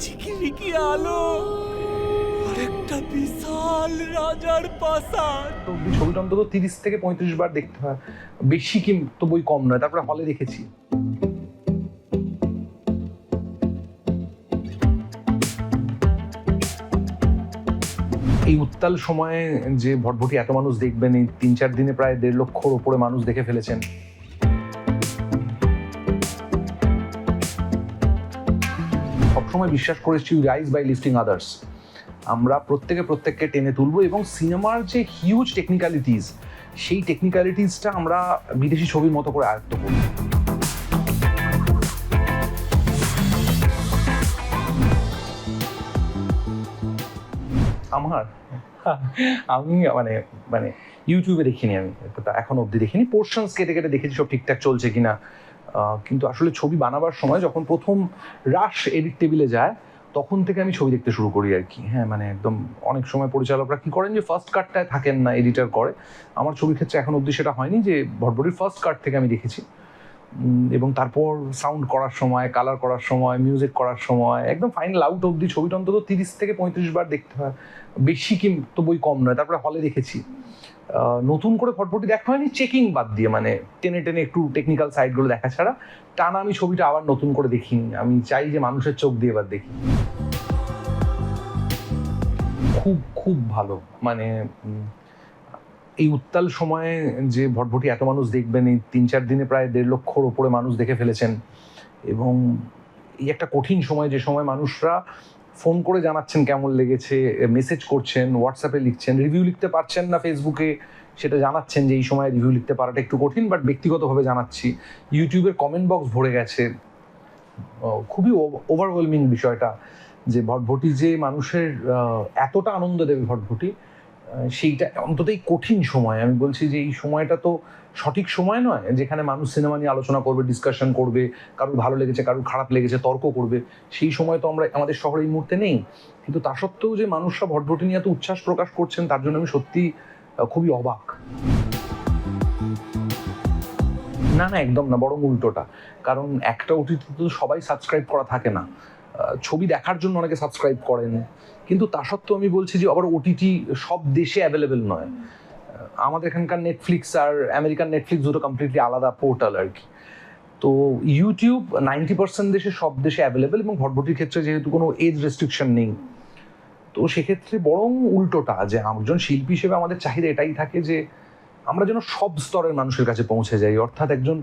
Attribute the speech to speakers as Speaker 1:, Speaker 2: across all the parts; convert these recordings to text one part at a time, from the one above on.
Speaker 1: ঝিকিমিকি আলো আর একটা বিশাল রাজার প্রাসাদ।
Speaker 2: তো ছবিটা অন্তত 30 থেকে 35 বার দেখতে হয়, বেশি কিন্তু বই কম নয়। তারপরে হলে দেখেছি। এই উত্তাল সময়ে যে ভটভটি এত মানুষ দেখবেন, এই 3-4 দিনে প্রায় 1.5 লক্ষর ওপরে মানুষ দেখে ফেলেছেন। সবসময় বিশ্বাস করেছি রাইজ বাই লিফটিং আদার্স। আমরা প্রত্যেককে টেনে তুলবো এবং সিনেমার যে হিউজ টেকনিক্যালিটিস, সেই টেকনিক্যালিটিসটা আমরা বিদেশি ছবির মতো করে আয়ত্ত করব। আমি মানে ইউটিউবে দেখিনি, আমি এখন অবধি দেখিনি। পোর্শনস কেটে দেখেছি সব ঠিকঠাক চলছে কিনা। কিন্তু আসলে ছবি বানাবার সময় যখন প্রথম রাশ এডিট টেবিলে যায়, তখন থেকে আমি ছবি দেখতে শুরু করি আর কি। হ্যাঁ, মানে একদম অনেক সময় পরিচালকরা কি করেন যে ফার্স্ট কাটটায় থাকেন না, এডিটার করে। আমার ছবির ক্ষেত্রে এখন অবধি সেটা হয়নি, যে ভটভটির ফার্স্ট কাট থেকে আমি দেখেছি। এবং তারপর সাউন্ড করার সময়, কালার করার সময়, মিউজিক করার সময়, একদম ফাইনাল আউট অবধি ছবিটা অন্তত 30 থেকে 35 বার দেখতে হয়, বেশি কিন্তু বই কম নয়। তারপরে হলে দেখেছি। নতুন করে ভটভটি দেখা হয়নি, চেকিং বাদ দিয়ে, মানে টেনে একটু টেকনিক্যাল সাইডগুলো দেখা ছাড়া টানা আমি ছবিটা আবার নতুন করে দেখিনি। আমি চাই যে মানুষের চোখ দিয়ে এবার দেখি। খুব ভালো। মানে এই উত্তাল সময়ে যে ভটভটি এত মানুষ দেখবেন, এই 3-4 দিনে প্রায় 1.5 লক্ষর ওপরে মানুষ দেখে ফেলেছেন। এবং এই একটা কঠিন সময়, যে সময় মানুষরা ফোন করে জানাচ্ছেন কেমন লেগেছে, মেসেজ করছেন, হোয়াটসঅ্যাপে লিখছেন, রিভিউ লিখতে পারছেন না ফেসবুকে, সেটা জানাচ্ছেন যে এই সময় রিভিউ লিখতে পারাটা একটু কঠিন, বাট ব্যক্তিগতভাবে জানাচ্ছি। ইউটিউবের কমেন্ট বক্স ভরে গেছে। খুবই ওভারওয়েলমিং বিষয়টা, যে ভটভটি যে মানুষের এতটা আনন্দ দেবে ভটভটি, সেইটা অন্তত এই কঠিন সময়, আমি বলছি যে এই সময়টা তো সঠিক সময় নয় যেখানে মানুষ সিনেমা নিয়ে আলোচনা করবে, ডিসকাশন করবে, কারোর ভালো লেগেছে, কারোর খারাপ লেগেছে, তর্ক করবে। সেই সময় তো আমরা আমাদের শহরে এই মুহূর্তে নেই। কিন্তু তা সত্ত্বেও যে মানুষরা ভটভটি নিয়ে এত উচ্ছ্বাস প্রকাশ করছেন, তার জন্য আমি সত্যি খুবই অবাক। না, একদম না, বরং উল্টোটা। কারণ একটা ওটিটি তো সবাই সাবস্ক্রাইব করা থাকে না। ছবি দেখার জন্য অনেকে সাবস্ক্রাইব করেন, কিন্তু তা সত্ত্বেও আমি বলছি যে আবার ওটিটি সব দেশে অ্যাভেলেবেল নয়। আমাদের এখানকার নেটফ্লিক্স আর আমেরিকান নেটফ্লিক্স দুটো কমপ্লিটলি আলাদা পোর্টাল আর কি। তো ইউটিউব 90% দেশে, সব দেশে অ্যাভেলেবেল, এবং ভটভটির ক্ষেত্রে যেহেতু কোনো এজ রেস্ট্রিকশন নেই, তো সেক্ষেত্রে বরং উল্টোটা, যে একজন শিল্পী হিসেবে আমাদের চাহিদা এটাই থাকে যে আমরা যেন সব স্তরের মানুষের কাছে পৌঁছে যাই। অর্থাৎ একজন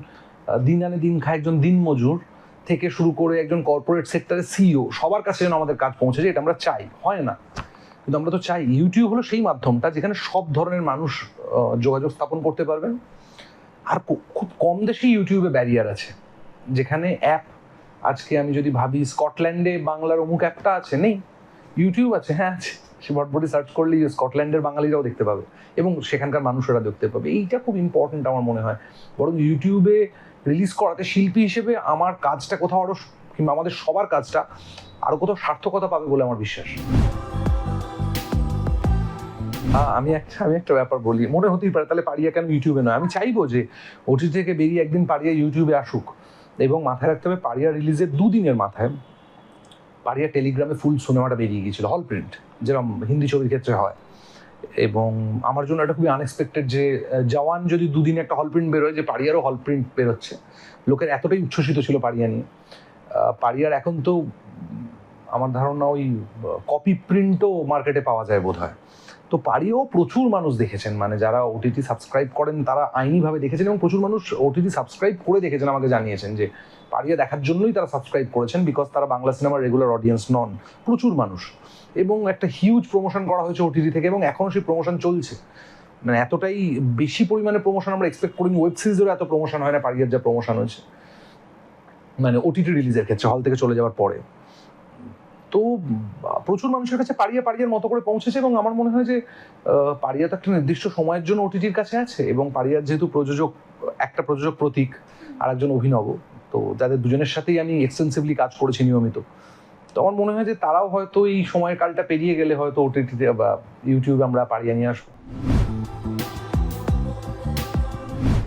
Speaker 2: দিন আনে দিন খায় একজন দিনমজুর থেকে শুরু করে একজন কর্পোরেট সেক্টরের সিইও, সবার কাছে যেন আমাদের কাজ পৌঁছে যায়, এটা আমরা চাই। হয় না, কিন্তু আমরা তো চাই। ইউটিউব হলো সেই মাধ্যমটা যেখানে সব ধরনের মানুষ যোগাযোগ স্থাপন করতে পারবেন। আর খুব কম দেশেই ইউটিউবে ব্যারিয়ার আছে, যেখানে অ্যাপ, আজকে আমি যদি ভাবি স্কটল্যান্ডে বাংলার অমুক অ্যাপটা আছে, নেই, ইউটিউব আছে, হ্যাঁ আছে। সে ভটভটি সার্চ করলেই স্কটল্যান্ডের বাঙালিরাও দেখতে পাবে এবং সেখানকার মানুষেরা দেখতে পাবে। এইটা খুব ইম্পর্টেন্ট আমার মনে হয়। বরং ইউটিউবে রিলিজ করাতে শিল্পী হিসেবে আমার কাজটা কোথাও আরো, কিংবা আমাদের সবার কাজটা আরো কোথাও সার্থকতা পাবে বলে আমার বিশ্বাস। আমি একটা ব্যাপার বলি, মনে হতেই পারে তাহলে পারিয়া কেন ইউটিউবে নয়। আমি চাইবো যে ওটিটি থেকে বেরিয়ে একদিন পারিয়া ইউটিউবে আসুক, এবং মাথায় রাখতে হবে পারিয়া রিলিজের 2 দিনের মাথায় পারিয়া টেলিগ্রামে ফুল সিনেমাটা বেরিয়ে গিয়েছিল, হল প্রিন্ট, যেরকম হিন্দি ছবির ক্ষেত্রে হয়। এবং আমার জন্য এটা খুবই আনএক্সপেক্টেড যে জওয়ান যদি 2 দিনে একটা হল প্রিন্ট বেরোয়, যে পারিয়ারও হল প্রিন্ট বেরোচ্ছে। লোকের এতটাই উচ্ছ্বসিত ছিল পারিয়া নিয়ে। পারিয়ার এখন তো আমার ধারণা ওই কপি প্রিন্টও মার্কেটে পাওয়া যায় বোধহয়। তো পারিয়াও প্রচুর মানুষ দেখেছেন, মানে যারা ওটিটি সাবস্ক্রাইব করেন তারা আইনিভাবে দেখেছেন, এবং প্রচুর মানুষ ওটিটি সাবস্ক্রাইব করে দেখেছেন, আমাকে জানিয়েছেন যে পারিয়া দেখার জন্যই তারা সাবস্ক্রাইব করেছেন, বিকজ তারা বাংলা সিনেমার রেগুলার অডিয়েন্স নন। প্রচুর মানুষ, এবং একটা হিউজ প্রমোশন করা হয়েছে ওটিটি থেকে, এবং এখনও সেই প্রমোশন চলছে। মানে এতটাই বেশি পরিমাণে প্রমোশন আমরা এক্সপেক্ট করিনি। ওয়েব সিরিজেরও এত প্রমোশন হয় না পারিয়ার যা প্রমোশন হয়েছে, মানে ওটিটি রিলিজের ক্ষেত্রে, হল থেকে চলে যাওয়ার পরে। তো প্রচুর মানুষের কাছে পারিয়ার মতো করে পৌঁছেছে, এবং আমার মনে হয় যে পারিয়া তো একটা নির্দিষ্ট সময়ের জন্য ওটিটির কাছে আছে, এবং পারিয়ার যেহেতু একটা প্রযোজক প্রতীক আর একজন অভিনব, তো যাদের দুজনের সাথেই আমি এক্সটেন্সিভলি কাজ করেছি নিয়মিত, তো আমার মনে হয় যে তারাও হয়তো এই সময়ের কালটা পেরিয়ে গেলে হয়তো ওটিটিতে বা ইউটিউবে আমরা পারিয়া নিয়ে আসবো।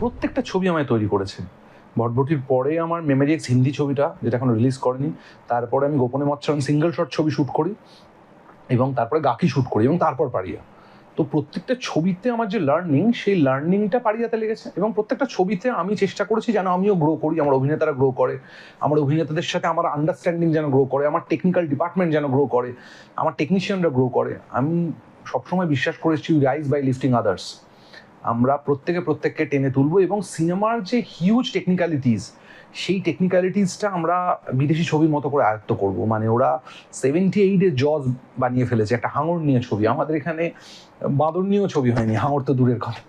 Speaker 2: প্রত্যেকটা ছবি আমায় তৈরি করেছে, ভটভটির পরে আমার মেমোরি এক্স হিন্দি ছবিটা, যেটা এখন রিলিজ করেনি, তারপরে আমি গোপনে মচ্ছরণ সিঙ্গেল শট ছবি শ্যুট করি, এবং তারপরে গাকি শ্যুট করি, এবং তারপর পারিয়া। তো প্রত্যেকটা ছবিতে আমার যে লার্নিং, সেই লার্নিংটা পারিয়াতে লেগেছে, এবং প্রত্যেকটা ছবিতে আমি চেষ্টা করেছি যেন আমিও গ্রো করি, আমার অভিনেতারা গ্রো করে, আমার অভিনেতাদের সাথে আমার আন্ডারস্ট্যান্ডিং যেন গ্রো করে, আমার টেকনিক্যাল ডিপার্টমেন্ট যেন গ্রো করে, আমার টেকনিশিয়ানরা গ্রো করে। আমি সবসময় বিশ্বাস করেছি রাইজ বাই লিফটিং আদার্স। আমরা প্রত্যেককে টেনে তুলবো, এবং সিনেমার যে হিউজ টেকনিক্যালিটিস, সেই টেকনিক্যালিটিসটা আমরা বিদেশি ছবির মতো করে আয়ত্ত করব। মানে ওরা 78-এ জজ বানিয়ে ফেলেছে, একটা হাঙর নিয়ে ছবি। আমাদের এখানে বাঁদর নিয়েও ছবি হয়নি, হাঙর তো দূরের কথা।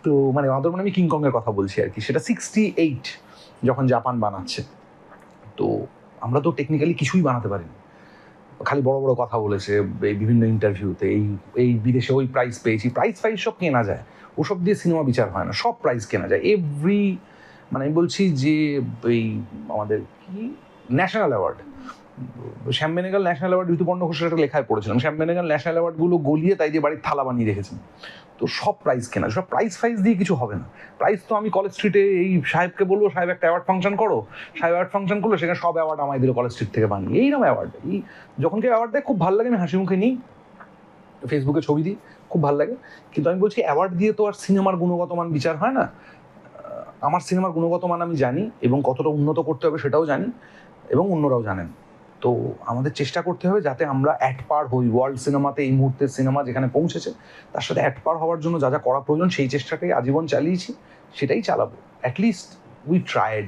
Speaker 2: তো মানে বাঁদর মানে আমি কিংকংয়ের কথা বলছি আর কি, সেটা 68 যখন জাপান বানাচ্ছে। তো আমরা তো টেকনিক্যালি কিছুই বানাতে পারিনি, খালি বড় বড় কথা বলেছে এই বিভিন্ন ইন্টারভিউতে, এই বিদেশে ওই প্রাইজ পেয়েছি। প্রাইজ সব কেনা যায়, ওসব দিয়ে সিনেমা বিচার হয় না, সব প্রাইজ কেনা যায়। এভরি মানে আমি বলছি যে এই আমাদের কি ন্যাশনাল অ্যাওয়ার্ড, শ্যাম বেনেগাল ন্যাশনাল অ্যাওয়ার্ড, ঋতুপর্ণ ঘোষের একটা লেখায় পড়েছিলাম, শ্যাম বেনেগাল ন্যাশনাল অ্যাওয়ার্ডগুলো গলিয়ে তাই দিয়ে বাড়ির থালা বানিয়ে রেখেছেন। তো সব প্রাইজ কেনা, সব প্রাইজ দিয়ে কিছু হবে না। প্রাইজ তো আমি কলেজ স্ট্রিটে এই সাহেবকে বলবো, সাহেব একটা অ্যাওয়ার্ড ফাংশন করো, সাহেব অ্যাওয়ার্ড ফাংশন করলো, সেখানে সব অ্যাওয়ার্ড আমায় দিল কলেজ স্ট্রিট থেকে বানিয়ে। এইরকম অ্যাওয়ার্ড, এই যখন কেউ অ্যাওয়ার্ড দেয় খুব ভালো লাগে, আমি হাসি মুখে নিই, ফেসবুকে ছবি দিই, খুব ভালো লাগে। কিন্তু আমি বলছি অ্যাওয়ার্ড দিয়ে তো আর সিনেমার গুণগত মান বিচার হয় না। আমার সিনেমার গুণগত মান আমি জানি, এবং কতটা উন্নত করতে হবে সেটাও জানি, এবং অন্যরাও জানেন। তো আমাদের চেষ্টা করতে হবে যাতে আমরা অ্যাট পার হই ওয়ার্ল্ড সিনেমাতে। এই মুহূর্তে সিনেমা যেখানে পৌঁছেছে তার সাথে অ্যাট পার হওয়ার জন্য যা যা করা প্রয়োজন, সেই চেষ্টাটাই আজীবন চালিয়েছি, সেটাই চালাবো। At least we tried.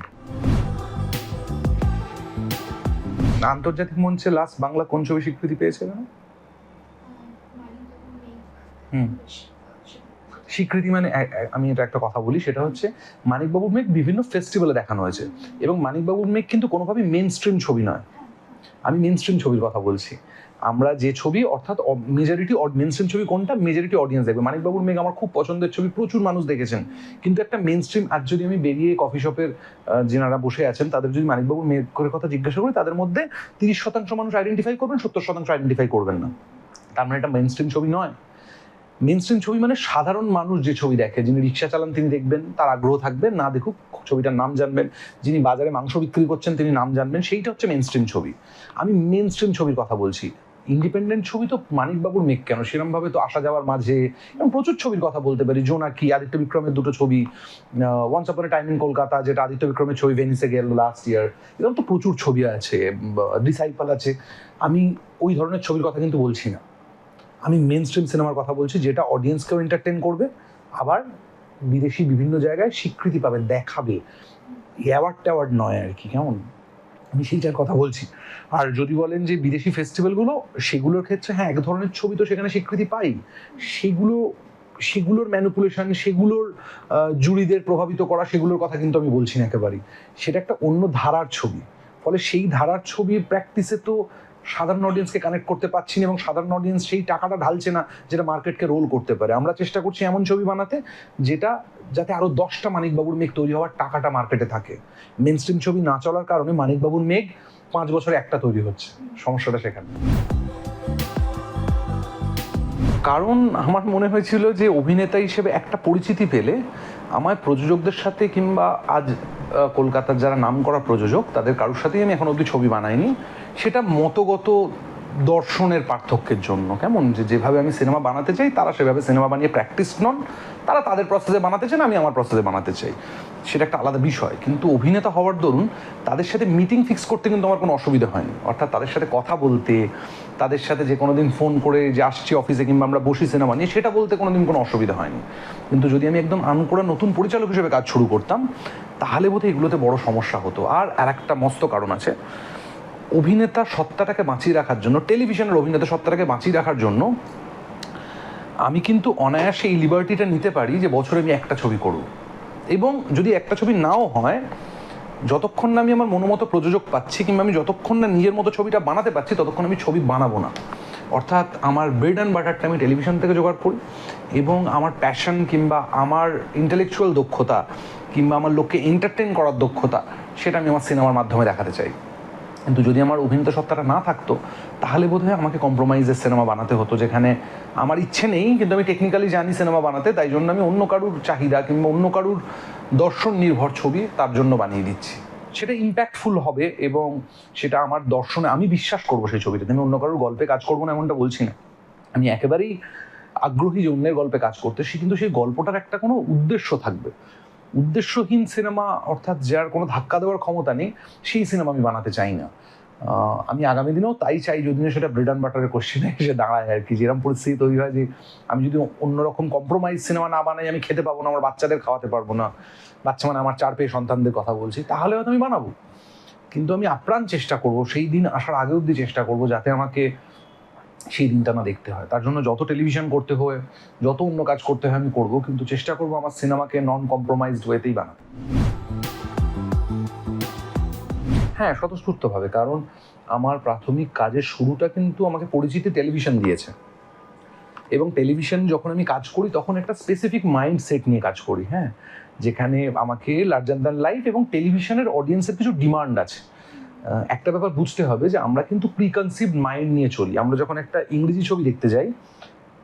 Speaker 2: আন্তর্জাতিক মঞ্চে লাস্ট বাংলা কোন ছবি স্বীকৃতি পেয়েছে না? স্বীকৃতি মানে আমি এটা একটা কথা বলি, সেটা হচ্ছে মানিকবাবুর মেঘ বিভিন্ন ফেস্টিভ্যালে দেখানো হয়েছে, এবং মানিকবাবুর মেঘ কিন্তু কোনোভাবেই মেন স্ট্রিম ছবি নয়। আমি মেন স্ট্রিম ছবির কথা বলছি। আমরা যে ছবি, অর্থাৎ মেজরিটি মেন স্ট্রিম ছবি কোনটা, মেজরিটি অডিয়েন্স দেখবে। মানিকবাবুর মেঘ আমার খুব পছন্দের ছবি, প্রচুর মানুষ দেখেছেন, কিন্তু একটা মেন স্ট্রিম। আজ যদি আমি বেরিয়ে কফি শপের যেনারা বসে আছেন তাদের যদি মানিকবাবুর মেঘের কথা জিজ্ঞাসা করি, তাদের মধ্যে 30% মানুষ আইডেন্টিফাই করবেন, 70% আইডেন্টিফাই করবেন না। তার মানে এটা মেন স্ট্রিম ছবি নয়। মেন স্ট্রিম ছবি মানে সাধারণ মানুষ যে ছবি দেখে, যিনি রিক্সা চালান তিনি দেখবেন, তার আগ্রহ থাকবে, না দেখুক ছবিটার নাম জানবেন, যিনি বাজারে মাংস বিক্রি করছেন তিনি নাম জানবেন, সেইটা হচ্ছে মেন স্ট্রিম ছবি। আমি মেন স্ট্রিম ছবির কথা বলছি। ইন্ডিপেন্ডেন্ট ছবি তো মানিকবাবুর মেঘ কেন, সেরকমভাবে তো আসা যাওয়ার মাঝে, এবং প্রচুর ছবির কথা বলতে পারি। জোনাকি, আদিত্য বিক্রমের দুটো ছবি, once upon A time in Kolkata, যেটা আদিত্য বিক্রমের ছবি, ভেনিসে গেল লাস্ট ইয়ার, এরকম তো প্রচুর ছবি আছে, ডিসাইপল আছে। আমি ওই ধরনের ছবির কথা কিন্তু বলছি না, আমি মেন স্ট্রিম সিনেমার কথা বলছি, যেটা অডিয়েন্সকেও এন্টারটেন করবে, আবার বিদেশি বিভিন্ন জায়গায় স্বীকৃতি পাবে, দেখাবে। অ্যাওয়ার্ড নয় আর কি, কেমন, আমি সেইটার কথা বলছি। আর যদি বলেন যে বিদেশি ফেস্টিভ্যালগুলো, সেগুলোর ক্ষেত্রে হ্যাঁ, এক ধরনের ছবি তো সেখানে স্বীকৃতি পাই, সেগুলোর ম্যানিপুলেশন, সেগুলোর জুরিদের প্রভাবিত করা, সেগুলোর কথা কিন্তু আমি বলছি না একেবারেই। সেটা একটা অন্য ধারার ছবি, ফলে সেই ধারার ছবির প্র্যাকটিসে তো সাধারণ অডিয়েন্সকে কানেক্ট করতে পারছি না, এবং সাধারণ অডিয়েন্স সেই টাকাটা ঢালছে না যেটা মার্কেটকে রোল করতে পারে। আমরা চেষ্টা করছি এমন ছবি বানাতে যাতে আরো 10টা মানিকবাবুর মেঘ তৈরি হওয়ার টাকাটা মার্কেটে থাকে। মেন স্ট্রিম ছবি না চলার কারণে মানিকবাবুর মেঘ 5 বছরে একটা তৈরি হচ্ছে, সমস্যাটা সেখানে। কারণ আমার মনে হয়েছিল যে অভিনেতা হিসেবে একটা পরিচিতি পেলে আমার প্রযোজকদের সাথে, কিংবা আজ কলকাতার যারা নাম করা প্রযোজক, তাদের কারোর সাথেই আমি এখন অবধি ছবি বানাইনি, সেটা মতগত দর্শনের পার্থক্যের জন্য। কেমন, যেভাবে আমি সিনেমা বানাতে চাই তারা সেভাবে সিনেমা বানিয়ে প্র্যাকটিস নন, তারা তাদের প্রসেসে বানাতে চান, আমি আমার প্রসেসে বানাতে চাই, সেটা একটা আলাদা বিষয়। কিন্তু অভিনেতা হওয়ার দরুন তাদের সাথে মিটিং ফিক্স করতে কিন্তু আমার কোনো অসুবিধা হয়নি, অর্থাৎ তাদের সাথে কথা বলতে, তাদের সাথে যে কোনো দিন ফোন করে যে আসছি অফিসে কিংবা আমরা বসি সিনেমা নিয়ে, সেটা বলতে কোনো দিন কোনো অসুবিধা হয়নি। কিন্তু যদি আমি একদম আনকোড়া নতুন পরিচালক হিসেবে কাজ শুরু করতাম, তাহলে বোধহয় এগুলোতে বড় সমস্যা হতো। আর একটা মস্ত কারণ আছে, অভিনেতা সত্তাটাকে বাঁচিয়ে রাখার জন্য, টেলিভিশনের অভিনেতা সত্তাটাকে বাঁচিয়ে রাখার জন্য আমি কিন্তু অনায়াসে এই লিবার্টিটা নিতে পারি যে বছরে আমি একটা ছবি করব, এবং যদি একটা ছবি নাও হয়, যতক্ষণ না আমি আমার মনোমতো প্রযোজক পাচ্ছি, কিংবা আমি যতক্ষণ না নিজের মতো ছবিটা বানাতে পারছি, ততক্ষণ আমি ছবি বানাবো না। অর্থাৎ আমার ব্রেড অ্যান্ড বাটারটা আমি টেলিভিশন থেকে জোগাড় করি, এবং আমার প্যাশন কিংবা আমার ইন্টেলেকচুয়াল দক্ষতা কিংবা আমার লোককে এন্টারটেন করার দক্ষতা, সেটা আমি আমার সিনেমার মাধ্যমে দেখাতে চাই। কিন্তু যদি আমার অভিনেতা সত্তাটা না থাকতো, তাহলে বোধহয় আমাকে কম্প্রোমাইজের সিনেমা বানাতে হতো, যেখানে আমার ইচ্ছে নেই কিন্তু আমি টেকনিক্যালি জানি সিনেমা বানাতে, তাই জন্য আমি অন্য কারুর চাহিদা কিংবা অন্য কারুর দর্শন নির্ভর ছবি তার জন্য বানিয়ে দিচ্ছি। সেটা ইম্প্যাক্টফুল হবে এবং সেটা আমার দর্শনে, আমি বিশ্বাস করবো সেই ছবিটাতে। আমি অন্য কারোর গল্পে কাজ করবো না এমনটা বলছি না, আমি একেবারেই আগ্রহী যে অন্যের গল্পে কাজ করতে, সে কিন্তু সেই গল্পটার একটা কোনো উদ্দেশ্য থাকবে। উদ্দেশ্যহীন সিনেমা, অর্থাৎ যার কোনো ধাক্কা দেওয়ার ক্ষমতা নেই, সেই সিনেমা আমি বানাতে চাই না। আমি আগামী দিনেও তাই চাই, যদি না সেটা ব্রেড অ্যান্ড বাটারের কোশ্চেনে এসে দাঁড়ায় আর কি। যেরকম পরিস্থিতি তৈরি হয় যে আমি যদি অন্যরকম কম্প্রোমাইজ সিনেমা না বানাই, আমি খেতে পাবো না, আমার বাচ্চাদের খাওয়াতে পারবো না, বাচ্চা মানে আমার 4 পেয়ে সন্তানদের কথা বলছি, তাহলে হয়তো আমি বানাবো। কিন্তু আমি আপ্রাণ চেষ্টা করব, সেই দিন আসার আগে অবধি চেষ্টা করব যাতে আমাকে সেই দিনটা না দেখতে হয়। তার জন্য যত টেলিভিশন করতে হয়, যত অন্য কাজ করতে হয় আমি করবো, কিন্তু চেষ্টা করবো আমার সিনেমাকে নন কম্প্রোমাইজড ওয়েতেই বানাতে। হ্যাঁ, স্বতঃস্ফূর্তভাবে, কারণ আমার প্রাথমিক কাজের শুরুটা কিন্তু আমাকে পরিচিতি টেলিভিশন দিয়েছে। এবং টেলিভিশন যখন আমি কাজ করি তখন একটা স্পেসিফিক মাইন্ডসেট নিয়ে কাজ করি, হ্যাঁ, যেখানে আমাকে লার্জার দ্যান লাইফ এবং টেলিভিশনের অডিয়েন্সের কিছু ডিমান্ড আছে। একটা ব্যাপার বুঝতে হবে যে আমরা কিন্তু প্রিকনসিভড মাইন্ড নিয়ে চলি। আমরা যখন একটা ইংরেজি ছবি দেখতে যাই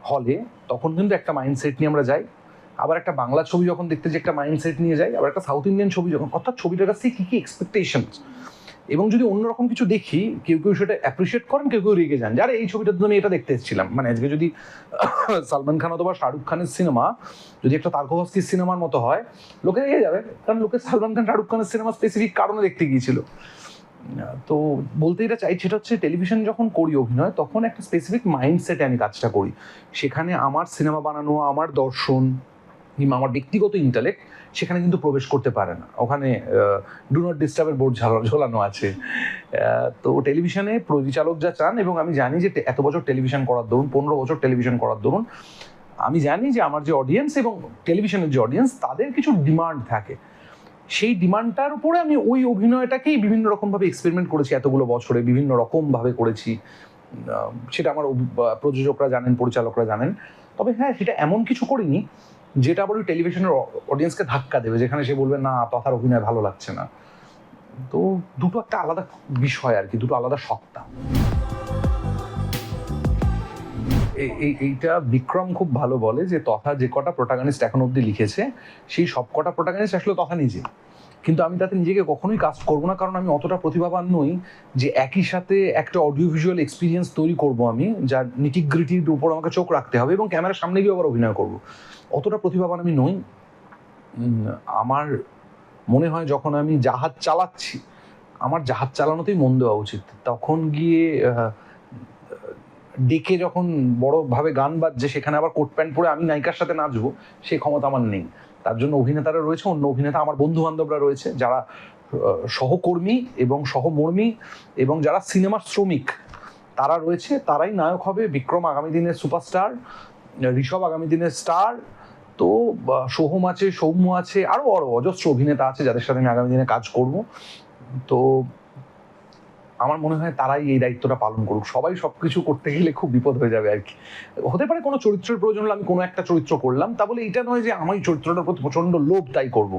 Speaker 2: হলে, তখন কিন্তু একটা মাইন্ডসেট নিয়ে আমরা যাই। আবার একটা বাংলা ছবি যখন দেখতে যাই একটা মাইন্ডসেট নিয়ে যাই। আবার একটা সাউথ ইন্ডিয়ান ছবি যখন, অর্থাৎ ছবিটার কাছ থেকে কী কী এক্সপেকটেশনস, এবং যদি অন্যরকম কিছু দেখি, কেউ কেউ সেটা অ্যাপ্রিসিয়েট করেন, কেউ কেউ রেগে যান, যারা এই ছবিটার জন্য এটা দেখতে এসেছিলাম। মানে আজকে যদি সালমান খান অথবা শাহরুখ খানের সিনেমা যদি একটা তারকোভাস্কির সিনেমার মতো হয়, লোকে রেগে যাবে, কারণ লোকে সালমান খান শাহরুখ খানের সিনেমা স্পেসিফিক কারণে দেখতে গিয়েছিল। তো বলতে এটা চাই, সেটা হচ্ছে টেলিভিশন যখন করি অভিনয়, তখন একটা স্পেসিফিক মাইন্ডসেটে আমি কাজটা করি। সেখানে আমার সিনেমা বানানো, আমার দর্শন কিংবা আমার ব্যক্তিগত ইন্টালেক্ট সেখানে কিন্তু প্রবেশ করতে পারে না। ওখানে ডু নট ডিস্টার্বের বোর্ড ঝোলানো আছে। তো টেলিভিশনে পরিচালক যা চান, এবং আমি জানি যে এত বছর টেলিভিশন করার দরুন, 15 বছর টেলিভিশন করার দরুন, আমি জানি যে আমার যে অডিয়েন্স এবং টেলিভিশনের যে অডিয়েন্স, তাদের কিছু ডিমান্ড থাকে। সেই ডিমান্ডটার উপরে আমি ওই অভিনয়টাকেই বিভিন্ন রকমভাবে এক্সপেরিমেন্ট করেছি এতগুলো বছরে, বিভিন্ন রকমভাবে করেছি। সেটা আমার প্রযোজকরা জানেন, পরিচালকরা জানেন। তবে হ্যাঁ, সেটা এমন কিছু করিনি যেটা আবার ওই টেলিভিশনের অডিয়েন্সকে ধাক্কা দেবে, যেখানে সে বলবে না তথার অভিনয় ভালো লাগছে না। তো দুটো একটা আলাদা বিষয় আর কি, দুটো আলাদা সত্তা। এইটা বিক্রম খুব ভালো বলে যে তথা যে কটা প্রোটাগনিস্ট এখন অবধি লিখেছে, সেই সব কটা প্রোটাগনিস্ট আসলে তথা নিজে। কিন্তু আমি তাতে নিজেকে কখনোই কাস্ট করবো না, কারণ আমি অতটা প্রতিভাবান নই যে একই সাথে একটা অডিও ভিজুয়াল এক্সপিরিয়েন্স তৈরি করবো আমি, যার নিটিগ্রিটির উপর আমাকে চোখ রাখতে হবে এবং ক্যামেরার সামনে গিয়ে আবার অভিনয় করবো। অতটা প্রতিভাবান আমি নই। আমার মনে হয় যখন আমি জাহাজ চালাচ্ছি, আমার জাহাজ চালানোতেই মন দেওয়া উচিত। তখন গিয়ে ডেকে যখন বড়ভাবে গান বাজছে, সেখানে আবার কোট প্যান্ট পরে আমি নায়িকার সাথে নাচবো, সেই ক্ষমতা আমার নেই। তার জন্য অভিনেতারা রয়েছে, অন্য অভিনেতা আমার বন্ধু বান্ধবরা রয়েছে, যারা সহকর্মী এবং সহমর্মী এবং যারা সিনেমার শ্রমিক, তারা রয়েছে। তারাই নায়ক হবে। বিক্রম আগামী দিনের সুপারস্টার, ঋষভ আগামী দিনের স্টার, তো সোহম আছে, সৌম্য আছে, আরও অজস্র অভিনেতা আছে যাদের সাথে আমি আগামী দিনে কাজ করব। তো আমার মনে হয় তারাই এই দায়িত্বটা পালন করুক। সবাই সবকিছু করতে গেলে খুব বিপদ হয়ে যাবে আর কি। হতে পারে কোনো চরিত্রের প্রয়োজন হলে আমি কোনো একটা চরিত্র করলাম, তা বলে এটা নয় যে আমি চরিত্রটার প্রতি প্রচণ্ড লোভ তাই করব।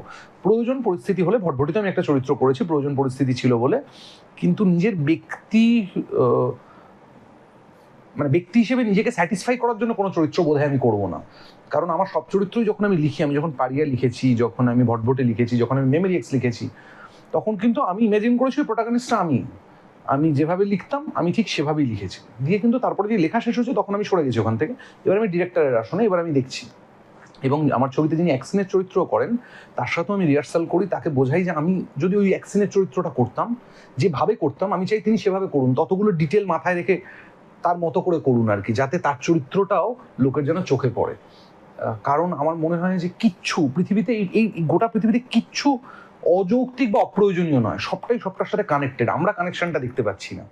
Speaker 2: প্রয়োজন পরিস্থিতি হলে, ভটভটিতে আমি একটা চরিত্র করেছি, প্রয়োজন পরিস্থিতি ছিল বলে। কিন্তু নিজের ব্যক্তি হিসেবে নিজেকে স্যাটিসফাই করার জন্য কোনো চরিত্র বোধহয় আমি করবো না। কারণ আমার সব চরিত্রই যখন আমি লিখি, আমি যখন পারিয়া লিখেছি, যখন আমি ভটভটে লিখেছি, যখন আমি মেমোরি এক্স লিখেছি, তখন কিন্তু আমি ইমাজিন করেছি প্রোটাগনিস্টটা আমি যেভাবে লিখতাম আমি ঠিক সেভাবেই লিখেছি দিয়ে, কিন্তু তারপরে যে লেখা শেষ হয়েছে তখন আমি সরে গেছি ওখান থেকে। এবার আমি ডিরেক্টরের আসনে, এবার আমি দেখছি। এবং আমার ছবিতে যিনি অ্যাকশনের চরিত্র করেন, তার সাথেও আমি রিহার্সাল করি, তাকে বোঝাই যে আমি যদি ওই অ্যাকশনের চরিত্রটা করতাম, যেভাবে করতাম আমি চাই তিনি সেভাবে করুন, ততগুলো ডিটেল মাথায় রেখে তার মতো করে করুন আর কি, যাতে তার চরিত্রটাও লোকের যেন চোখে পড়ে। কারণ আমার মনে হয় যে কিচ্ছু পৃথিবীতে, এই গোটা পৃথিবীতে কিচ্ছু অযৌক্তিক বা অপ্রয়োজনীয় নয়, সবটাই সবটার সাথে কানেক্টেড। আমরা কানেকশনটা দেখতে পাচ্ছি না।